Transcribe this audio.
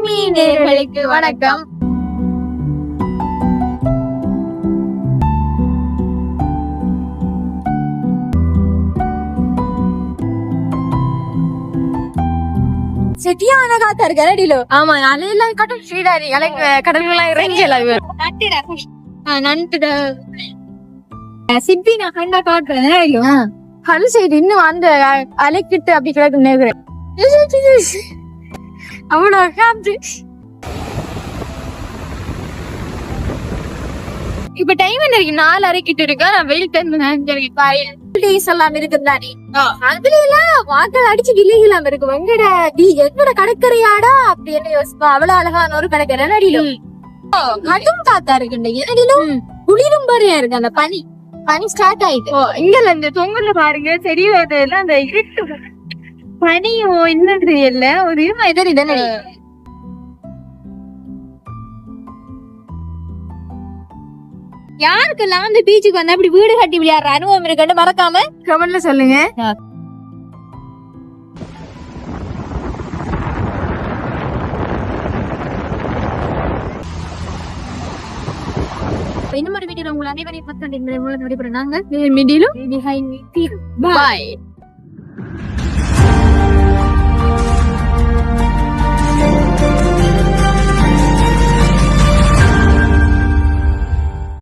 ஆன்மீக நேயர்களுக்கு வணக்கம். செட்டியான காத்தா இருக்கு அடியிலோ. ஆமா அலையெல்லாம் கடல் ஸ்ரீடாரி கடல்கள்லாம் இறங்கல நன்ட்டு சிப்பி நான் கண்டா காட்டுறேன். கடல் சைடு இன்னும் அந்த அலைக்கிட்டு அப்படி கிடக்கு நேர்கிறேன் அவ்வளோ காத்து. இப்ப டைம் என்ன இருக்கு? 4:30 இருக்கா. நான் வெயில் டைம் எல்லாம் இருக்குதானே, அதுல எல்லாம் வாக்கள் அடிச்சு வில்லிகளாம இருக்கு. எங்கட கடற்கரையாடா அப்படின்னு யோசிப்பா. அவ்வளவு அழகான ஒரு கடற்கரை நடிலும் கடும் காத்தா இருக்கு. என்னடிலும் குளிரும் பாரியா இருக்கு. அந்த பனி ஸ்டார்ட் ஆயிட்டு இங்கல இந்த தொங்கல்ல பாருங்க தெரியல. அந்த இருட்டு பனியோ என்ன தெரியல. ஒரு இதனை யாருக்கெல்லாம் அந்த பீச்சுக்கு வந்தா அப்படி வீடு கட்டி விளையாடுற அனுபவம் இருக்குன்னு மறக்காம கமெண்ட்ல சொல்லுங்க. இன்னொரு வீடியோல உங்களை அனைவரையும் பார்த்து நடைபெற நாங்க மீடியிலும் பாய்.